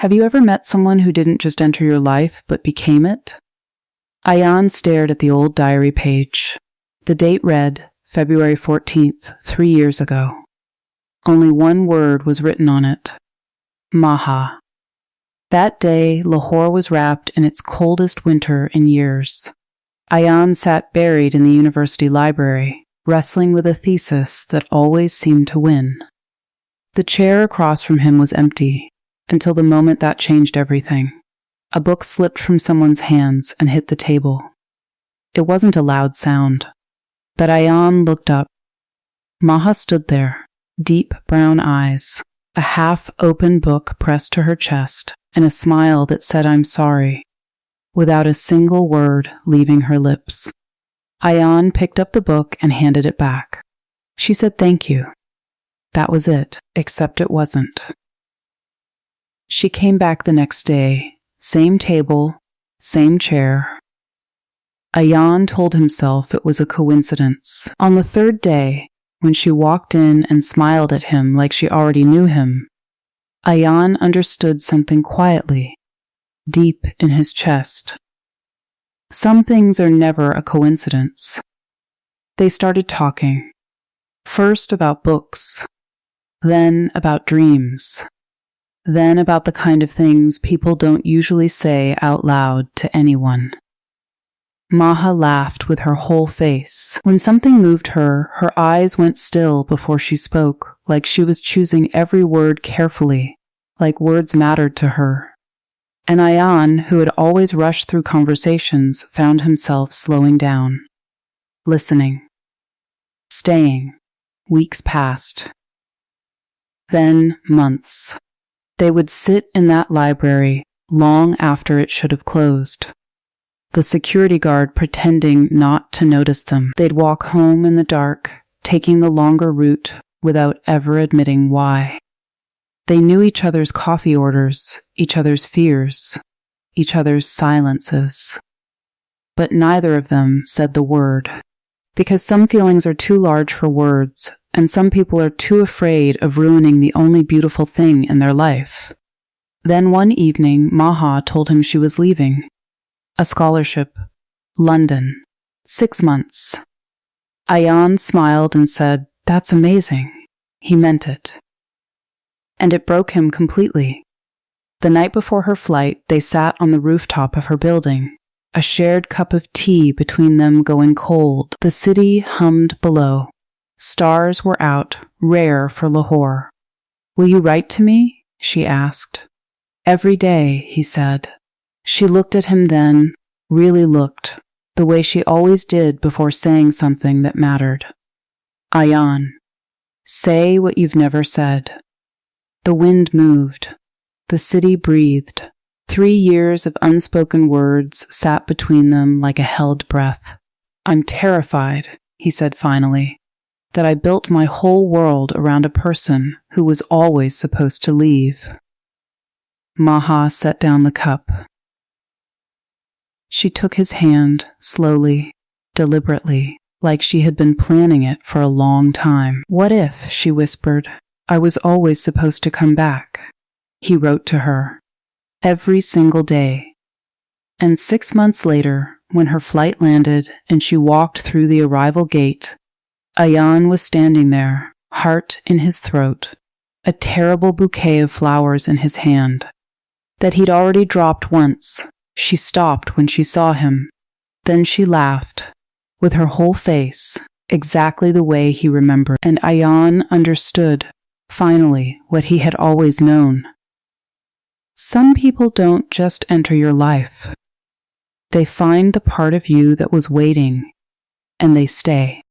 Have you ever met someone who didn't just enter your life, but became it? Ayaan stared at the old diary page. The date read, February 14th, 3 years ago. Only one word was written on it. Maha. That day, Lahore was wrapped in its coldest winter in years. Ayaan sat buried in the university library, wrestling with a thesis that always seemed to win. The chair across from him was empty, until the moment that changed everything. A book slipped from someone's hands and hit the table. It wasn't a loud sound, but Ayaan looked up. Maha stood there, deep brown eyes, a half-open book pressed to her chest, and a smile that said, "I'm sorry," without a single word leaving her lips. Ayaan picked up the book and handed it back. She said thank you. That was it, except it wasn't. She came back the next day, same table, same chair. Ayaan told himself it was a coincidence. On the third day, when she walked in and smiled at him like she already knew him, Ayaan understood something quietly, deep in his chest. Some things are never a coincidence. They started talking, first about books, then about dreams, then about the kind of things people don't usually say out loud to anyone. Maha laughed with her whole face. When something moved her, her eyes went still before she spoke, like she was choosing every word carefully, like words mattered to her. And Ayaan, who had always rushed through conversations, found himself slowing down, listening, staying. Weeks passed. Then months. They would sit in that library long after it should have closed, the security guard pretending not to notice them. They'd walk home in the dark, taking the longer route without ever admitting why. They knew each other's coffee orders, each other's fears, each other's silences. But neither of them said the word, because some feelings are too large for words, and some people are too afraid of ruining the only beautiful thing in their life. Then one evening, Maha told him she was leaving. A scholarship. London. 6 months. Ayaan smiled and said, "That's amazing." He meant it. And it broke him completely. The night before her flight, they sat on the rooftop of her building, a shared cup of tea between them going cold. The city hummed below. Stars were out, rare for Lahore. "Will you write to me?" she asked. "Every day," he said. She looked at him then, really looked, the way she always did before saying something that mattered. "Ayaan, say what you've never said." The wind moved. The city breathed. 3 years of unspoken words sat between them like a held breath. "I'm terrified," he said finally, "that I built my whole world around a person who was always supposed to leave." Maha set down the cup. She took his hand, slowly, deliberately, like she had been planning it for a long time. "What if," she whispered, "I was always supposed to come back?" He wrote to her, every single day. And 6 months later, when her flight landed and she walked through the arrival gate, Ayaan was standing there, heart in his throat, a terrible bouquet of flowers in his hand, that he'd already dropped once. She stopped when she saw him. Then she laughed, with her whole face, exactly the way he remembered. And Ayaan understood, finally, what he had always known. Some people don't just enter your life. They find the part of you that was waiting, and they stay.